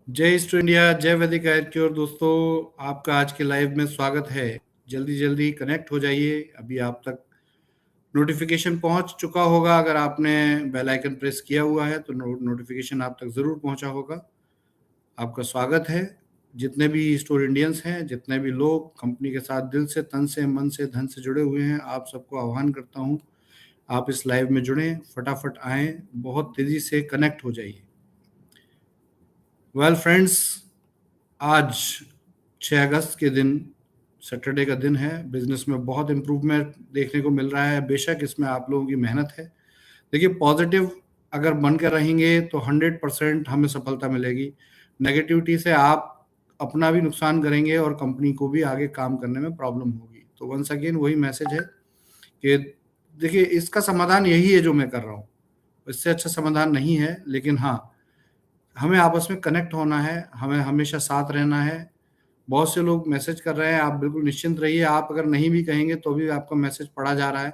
जय east India, जय वैदिक आर्योर। दोस्तों, आपका आज के लाइव में स्वागत है। जल्दी जल्दी कनेक्ट हो जाइए। अभी आप तक नोटिफिकेशन पहुंच चुका होगा। अगर आपने बेल आइकन प्रेस किया हुआ है तो नोटिफिकेशन आप तक ज़रूर पहुंचा होगा। आपका स्वागत है। जितने भी स्टोर इंडियंस हैं, जितने भी लोग कंपनी के साथ दिल से, तन से, मन से, धन से जुड़े हुए हैं, आप सबको आह्वान करता हूं, आप इस लाइव में जुड़ें, फटाफट आएँ, बहुत तेज़ी से कनेक्ट हो जाइए। वेल फ्रेंड्स, आज 6 अगस्त के दिन, सैटरडे का दिन है। बिजनेस में बहुत इम्प्रूवमेंट देखने को मिल रहा है। बेशक इसमें आप लोगों की मेहनत है। देखिए, पॉजिटिव अगर बन कर रहेंगे तो 100% हमें सफलता मिलेगी। नेगेटिविटी से आप अपना भी नुकसान करेंगे और कंपनी को भी आगे काम करने में प्रॉब्लम होगी। तो वंस अगेन वही मैसेज है कि देखिए, इसका समाधान यही है जो मैं कर रहा हूँ। इससे अच्छा समाधान नहीं है, लेकिन हाँ, हमें आपस में कनेक्ट होना है, हमें हमेशा साथ रहना है। बहुत से लोग मैसेज कर रहे हैं, आप बिल्कुल निश्चिंत रहिए। आप अगर नहीं भी कहेंगे तो भी आपका मैसेज पढ़ा जा रहा है।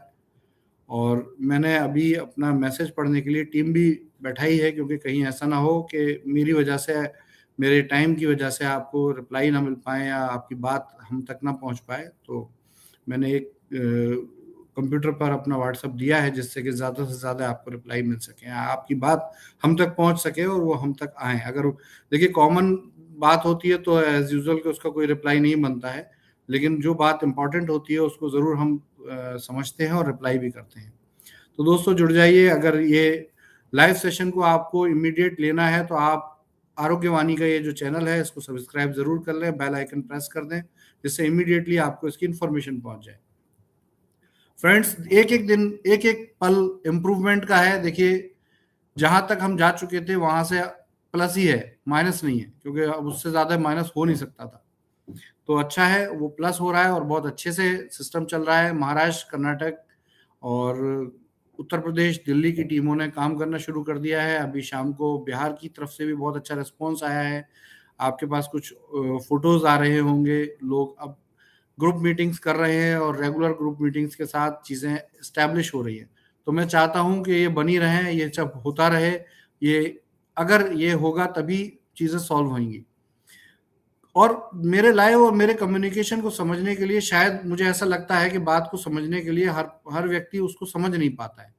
और मैंने अभी अपना मैसेज पढ़ने के लिए टीम भी बैठाई है, क्योंकि कहीं ऐसा ना हो कि मेरी वजह से, मेरे टाइम की वजह से आपको रिप्लाई ना मिल पाए या आपकी बात हम तक ना पहुंच पाए। तो मैंने एक कंप्यूटर पर अपना व्हाट्सएप दिया है, जिससे कि ज़्यादा से ज़्यादा आपको रिप्लाई मिल सके, आपकी बात हम तक पहुंच सके और वो हम तक आए। अगर देखिए, कॉमन बात होती है तो एज यूजुअल कि उसका कोई रिप्लाई नहीं बनता है, लेकिन जो बात इंपॉर्टेंट होती है उसको ज़रूर हम समझते हैं और रिप्लाई भी करते हैं। तो दोस्तों, जुड़ जाइए। अगर ये लाइव सेशन को आपको इमीडिएट लेना है तो आप आरोग्यवाणी का ये जो चैनल है इसको सब्सक्राइब ज़रूर कर लें, बेल आइकन प्रेस कर दें, जिससे इमीडिएटली आपको इसकी इन्फॉर्मेशन पहुंच जाए। फ्रेंड्स, एक एक दिन, एक एक पल इम्प्रूवमेंट का है। देखिए, जहां तक हम जा चुके थे वहां से प्लस ही है, माइनस नहीं है, क्योंकि अब उससे ज़्यादा माइनस हो नहीं सकता था। तो अच्छा है, वो प्लस हो रहा है और बहुत अच्छे से सिस्टम चल रहा है। महाराष्ट्र, कर्नाटक और उत्तर प्रदेश, दिल्ली की टीमों ने काम करना शुरू कर दिया है। अभी शाम को बिहार की तरफ से भी बहुत अच्छा रिस्पॉन्स आया है। आपके पास कुछ फोटोज आ रहे होंगे। लोग अब ग्रुप मीटिंग्स कर रहे हैं और रेगुलर ग्रुप मीटिंग्स के साथ चीज़ें इस्टेब्लिश हो रही हैं। तो मैं चाहता हूं कि ये बनी रहें, ये सब होता रहे। ये अगर ये होगा तभी चीज़ें सॉल्व होंगी। और मेरे लाइव और मेरे कम्युनिकेशन को समझने के लिए, शायद मुझे ऐसा लगता है कि बात को समझने के लिए हर हर व्यक्ति उसको समझ नहीं पाता है।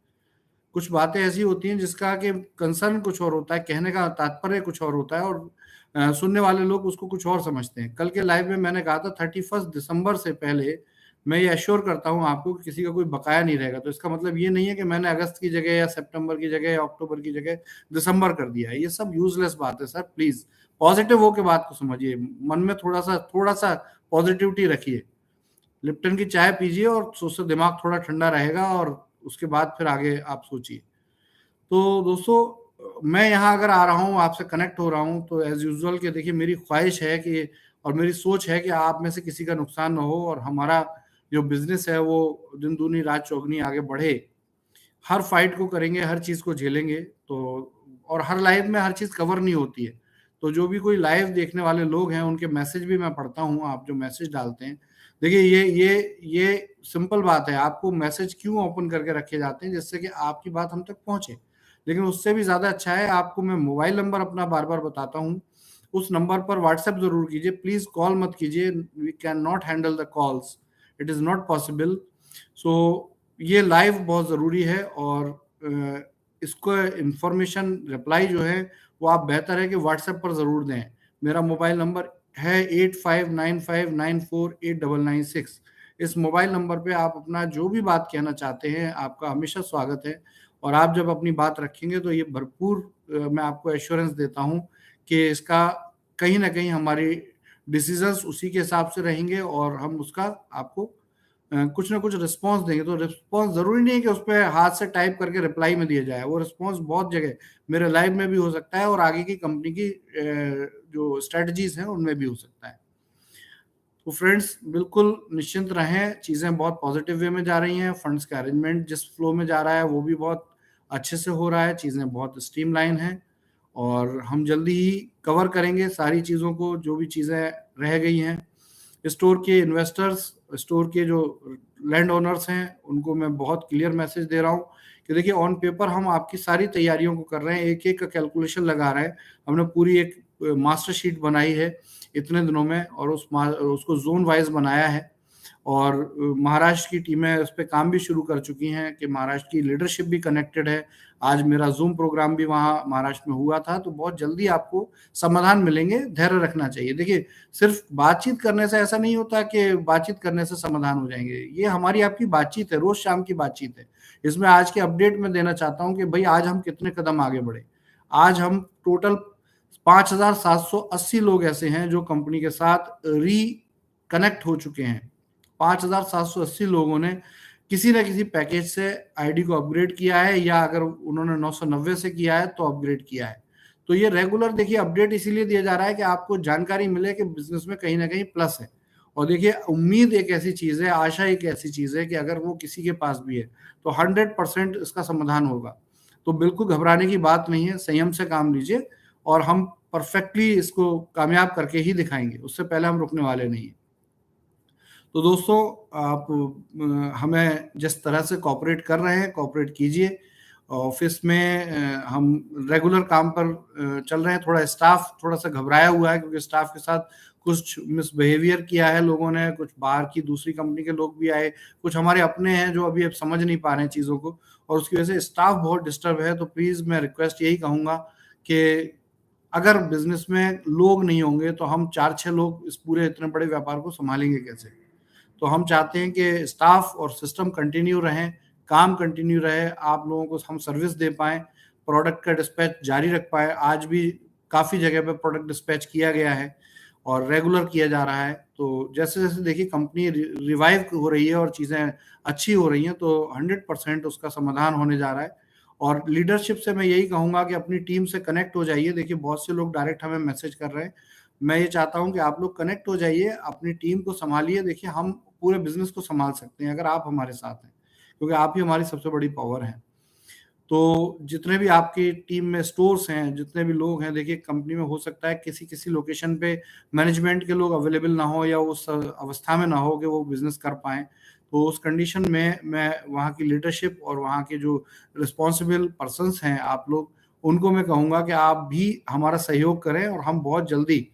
कुछ बातें ऐसी होती हैं जिसका कि कंसर्न कुछ और होता है, कहने का तात्पर्य कुछ और होता है, और सुनने वाले लोग उसको कुछ और समझते हैं। कल के लाइव में मैंने कहा था 31 दिसंबर से पहले मैं ये एश्योर करता हूँ आपको कि किसी का कोई बकाया नहीं रहेगा। तो इसका मतलब ये नहीं है कि मैंने अगस्त की जगह या सितंबर की जगह या अक्टूबर की जगह दिसंबर कर दिया है। ये सब यूजलेस बात है सर। प्लीज पॉजिटिव होकर बात को समझिए, मन में थोड़ा सा पॉजिटिविटी रखिए। लिप्टन की चाय पीजिए और उससे दिमाग थोड़ा ठंडा रहेगा, और उसके बाद फिर आगे आप सोचिए। तो दोस्तों, मैं यहाँ अगर आ रहा हूँ, आपसे कनेक्ट हो रहा हूँ, तो एज यूजुअल के देखिए, मेरी ख्वाहिश है कि, और मेरी सोच है कि आप में से किसी का नुकसान ना हो और हमारा जो बिजनेस है वो दिन दूनी रात चौगनी आगे बढ़े। हर फाइट को करेंगे, हर चीज़ को झेलेंगे। तो और हर लाइव में हर चीज़ कवर नहीं होती है। तो जो भी कोई लाइव देखने वाले लोग हैं, उनके मैसेज भी मैं पढ़ता हूँ। आप जो मैसेज डालते हैं, देखिए, ये सिंपल बात है। आपको मैसेज क्यों ओपन करके रखे जाते हैं? जिससे कि आपकी बात हम तक पहुंचे। लेकिन उससे भी ज़्यादा अच्छा है, आपको मैं मोबाइल नंबर अपना बार बार बताता हूँ। उस नंबर पर व्हाट्सएप ज़रूर कीजिए। प्लीज़ कॉल मत कीजिए। We can not handle the calls, it is not possible. So ये लाइव बहुत ज़रूरी है। और इसको इंफॉर्मेशन रिप्लाई जो है वो आप बेहतर है कि व्हाट्सएप पर ज़रूर दें। मेरा मोबाइल नंबर है 8595948996। इस मोबाइल नंबर पे आप अपना जो भी बात कहना चाहते हैं, आपका हमेशा स्वागत है। और आप जब अपनी बात रखेंगे तो ये भरपूर, मैं आपको एश्योरेंस देता हूँ कि इसका कहीं ना कहीं हमारी डिसीजंस उसी के हिसाब से रहेंगे और हम उसका आपको कुछ ना कुछ रिस्पॉन्स देंगे। तो रिस्पॉन्स ज़रूरी नहीं है कि उस पर हाथ से टाइप करके रिप्लाई में दिया जाए। वो रिस्पॉन्स बहुत जगह मेरे लाइव में भी हो सकता है और आगे की कंपनी की जो स्ट्रेटजीज हैं उनमें भी हो सकता है। तो फ्रेंड्स, बिल्कुल निश्चिंत रहें, चीज़ें बहुत पॉजिटिव वे में जा रही हैं। फंड्स का अरेंजमेंट जिस फ्लो में जा रहा है वो भी बहुत अच्छे से हो रहा है। चीज़ें बहुत स्ट्रीमलाइन हैं और हम जल्दी ही कवर करेंगे सारी चीज़ों को, जो भी चीज़ें रह गई हैं। स्टोर के इन्वेस्टर्स, स्टोर के जो लैंड ओनर्स हैं, उनको मैं बहुत क्लियर मैसेज दे रहा हूँ कि देखिए, ऑन पेपर हम आपकी सारी तैयारियों को कर रहे हैं, एक एक का कैलकुलेशन लगा रहे हैं। हमने पूरी एक मास्टर शीट बनाई है इतने दिनों में, और उसको जोन वाइज बनाया है, और महाराष्ट्र की टीमें उस पर काम भी शुरू कर चुकी हैं कि महाराष्ट्र की लीडरशिप भी कनेक्टेड है। आज मेरा जूम प्रोग्राम भी वहाँ महाराष्ट्र में हुआ था, तो बहुत जल्दी आपको समाधान मिलेंगे। धैर्य रखना चाहिए। देखिए, सिर्फ बातचीत करने से ऐसा नहीं होता कि बातचीत करने से समाधान हो जाएंगे। ये हमारी आपकी बातचीत है, रोज शाम की बातचीत है। इसमें आज के अपडेट में देना चाहता हूँ कि भाई आज हम कितने कदम आगे बढ़े। आज हम टोटल 5,780 लोग ऐसे हैं जो कंपनी के साथ री कनेक्ट हो चुके हैं। 5,780 लोगों ने किसी न किसी पैकेज से आईडी को अपग्रेड किया है, या अगर उन्होंने 990 से किया है तो अपग्रेड किया है। तो ये रेगुलर देखिए अपडेट इसीलिए दिया जा रहा है कि आपको जानकारी मिले कि बिजनेस में कहीं ना कहीं प्लस है। और देखिए, उम्मीद एक ऐसी चीज है, आशा एक ऐसी चीज है कि अगर वो किसी के पास भी है तो 100% इसका समाधान होगा। तो बिल्कुल घबराने की बात नहीं है, संयम से काम लीजिए, और हम परफेक्टली इसको कामयाब करके ही दिखाएंगे, उससे पहले हम रुकने वाले नहीं हैं। तो दोस्तों, आप हमें जिस तरह से कॉपरेट कर रहे हैं, कॉपरेट कीजिए। ऑफिस में हम रेगुलर काम पर चल रहे हैं। थोड़ा स्टाफ थोड़ा सा घबराया हुआ है, क्योंकि स्टाफ के साथ कुछ मिसबिहेवियर किया है लोगों ने। कुछ बाहर की दूसरी कंपनी के लोग भी आए, कुछ हमारे अपने हैं जो अभी अब समझ नहीं पा रहे हैं चीज़ों को, और उसकी वजह से स्टाफ बहुत डिस्टर्ब है। तो प्लीज़ मैं रिक्वेस्ट यही कहूँगा कि अगर बिजनेस में लोग नहीं होंगे तो हम 4-6 लोग इस पूरे इतने बड़े व्यापार को संभालेंगे कैसे। तो हम चाहते हैं कि स्टाफ और सिस्टम कंटिन्यू रहें, काम कंटिन्यू रहे, आप लोगों को हम सर्विस दे पाएँ, प्रोडक्ट का डिस्पैच जारी रख पाएँ। आज भी काफ़ी जगह पे प्रोडक्ट डिस्पैच किया गया है और रेगुलर किया जा रहा है। तो जैसे-जैसे देखिए कंपनी रिवाइव हो रही है और चीज़ें अच्छी हो रही हैं, तो 100% उसका समाधान होने जा रहा है। और लीडरशिप से मैं यही कहूँगा कि अपनी टीम से कनेक्ट हो जाइए। देखिए, बहुत से लोग डायरेक्ट हमें मैसेज कर रहे हैं। मैं ये चाहता हूँ कि आप लोग कनेक्ट हो जाइए, अपनी टीम को सँभालिए। देखिए, हम पूरे बिज़नेस को सँभाल सकते हैं अगर आप हमारे साथ हैं, क्योंकि आप ही हमारी सबसे बड़ी पावर हैं। तो जितने भी आपकी टीम में स्टोर्स हैं, जितने भी लोग हैं, देखिए कंपनी में हो सकता है किसी-किसी लोकेशन पे मैनेजमेंट के लोग अवेलेबल ना हो, या उस अवस्था में ना हो कि वो बिज़नेस कर पाएँ। तो उस कंडीशन में मैं वहाँ की लीडरशिप और वहाँ के जो रिस्पॉन्सिबल पर्सन्स हैं आप लोग, उनको मैं कहूँगा कि आप भी हमारा सहयोग करें, और हम बहुत जल्दी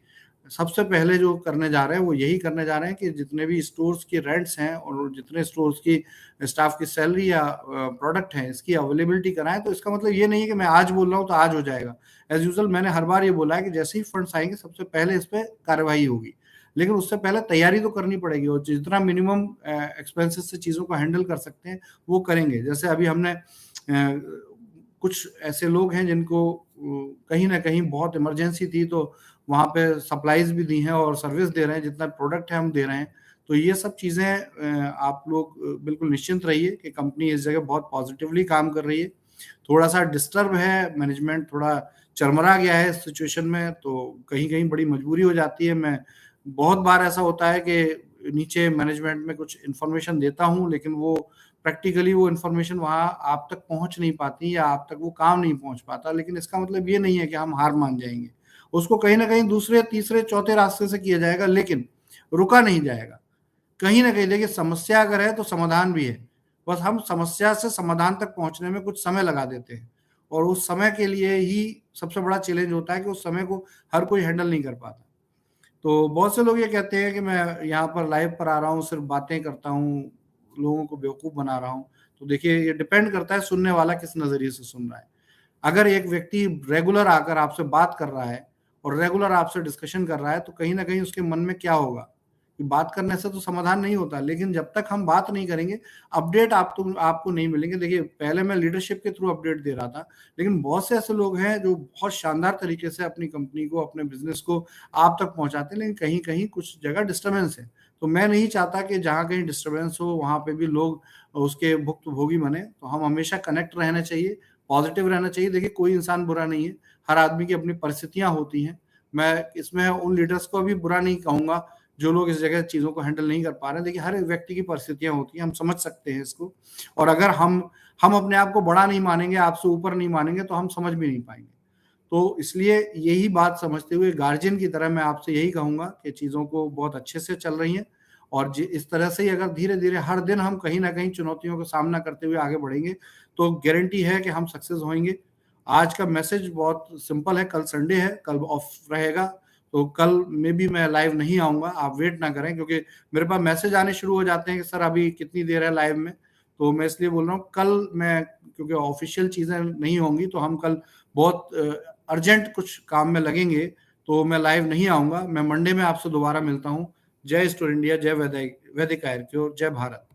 सबसे पहले जो करने जा रहे हैं वो यही करने जा रहे हैं कि जितने भी स्टोर्स की रेंट्स हैं और जितने स्टोर्स की स्टाफ की सैलरी या प्रोडक्ट है, इसकी अवेलेबिलिटी कराएं। तो इसका मतलब ये नहीं है कि मैं आज बोल रहा हूँ तो आज हो जाएगा। एज यूजुअल मैंने हर बार ये बोला है कि जैसे ही फंड्स आएंगे सबसे पहले इस पर कार्रवाई होगी, लेकिन उससे पहले तैयारी तो करनी पड़ेगी, और जितना मिनिमम एक्सपेंसेस से चीज़ों को हैंडल कर सकते हैं वो करेंगे। जैसे अभी हमने कुछ ऐसे लोग हैं जिनको कहीं ना कहीं बहुत इमरजेंसी थी, तो वहाँ पे सप्लाईज भी दी हैं और सर्विस दे रहे हैं, जितना प्रोडक्ट है हम दे रहे हैं। तो ये सब चीज़ें आप लोग बिल्कुल निश्चिंत रहिए कि कंपनी इस जगह बहुत पॉजिटिवली काम कर रही है। थोड़ा सा डिस्टर्ब है, मैनेजमेंट थोड़ा चरमरा गया है इस सिचुएशन में, तो कहीं कहीं बड़ी मजबूरी हो जाती है। मैं बहुत बार ऐसा होता है कि नीचे मैनेजमेंट में कुछ इन्फॉर्मेशन देता हूँ, लेकिन वो प्रैक्टिकली वो इन्फॉर्मेशन वहाँ आप तक पहुँच नहीं पाती, या आप तक वो काम नहीं पहुँच पाता। लेकिन इसका मतलब ये नहीं है कि हम हार मान जाएंगे। उसको कहीं ना कहीं दूसरे, तीसरे, चौथे रास्ते से किया जाएगा, लेकिन रुका नहीं जाएगा। कहीं ना कहीं देखिए, समस्या अगर है तो समाधान भी है। बस हम समस्या से समाधान तक पहुंचने में कुछ समय लगा देते हैं, और उस समय के लिए ही सबसे बड़ा चैलेंज होता है कि उस समय को हर कोई हैंडल नहीं कर पाता। तो बहुत से लोग ये कहते हैं कि मैं यहाँ पर लाइव पर आ रहा हूँ, सिर्फ बातें करता हूँ, लोगों को बेवकूफ़ बना रहा हूँ। तो देखिए, ये डिपेंड करता है सुनने वाला किस नज़रिए से सुन रहा है। अगर एक व्यक्ति रेगुलर आकर आपसे बात कर रहा है और रेगुलर आपसे डिस्कशन कर रहा है, तो कहीं ना कहीं उसके मन में क्या होगा कि बात करने से तो समाधान नहीं होता। लेकिन जब तक हम बात नहीं करेंगे, अपडेट आपको नहीं मिलेंगे। देखिए, पहले मैं लीडरशिप के थ्रू अपडेट दे रहा था, लेकिन बहुत से ऐसे लोग हैं जो बहुत शानदार तरीके से अपनी कंपनी को, अपने बिजनेस को आप तक पहुंचाते हैं, लेकिन कहीं कहीं कुछ जगह डिस्टर्बेंस है। तो मैं नहीं चाहता कि जहाँ कहीं डिस्टर्बेंस हो वहाँ पे भी लोग उसके भुक्तभोगी बने। तो हम हमेशा कनेक्ट रहना चाहिए, पॉजिटिव रहना चाहिए। देखिए, कोई इंसान बुरा नहीं है, हर आदमी की अपनी परिस्थितियां होती हैं। मैं इसमें उन लीडर्स को भी बुरा नहीं कहूंगा जो लोग इस जगह चीज़ों को हैंडल नहीं कर पा रहे हैं। देखिए, हर एक व्यक्ति की परिस्थितियां होती हैं, हम समझ सकते हैं इसको। और अगर हम अपने आप को बड़ा नहीं मानेंगे, आपसे ऊपर नहीं मानेंगे, तो हम समझ भी नहीं पाएंगे। तो इसलिए यही बात समझते हुए गार्जियन की तरह मैं आपसे यही कहूंगा कि चीज़ों को बहुत अच्छे से चल रही हैं, और इस तरह से ही अगर धीरे धीरे हर दिन हम कहीं ना कहीं चुनौतियों का सामना करते हुए आगे बढ़ेंगे, तो गारंटी है कि हम सक्सेस होंगे। आज का मैसेज बहुत सिंपल है, कल संडे है, कल ऑफ रहेगा, तो कल में भी मैं लाइव नहीं आऊंगा, आप वेट ना करें, क्योंकि मेरे पास मैसेज आने शुरू हो जाते हैं कि सर अभी कितनी देर है लाइव में। तो मैं इसलिए बोल रहा हूँ कल मैं, क्योंकि ऑफिशियल चीजें नहीं होंगी, तो हम कल बहुत अर्जेंट कुछ काम में लगेंगे, तो मैं लाइव नहीं आऊंगा। मैं मंडे में आपसे दोबारा मिलता हूँ। जय स्टोर इंडिया, जय वैदिक आयुर्वेद, जय भारत।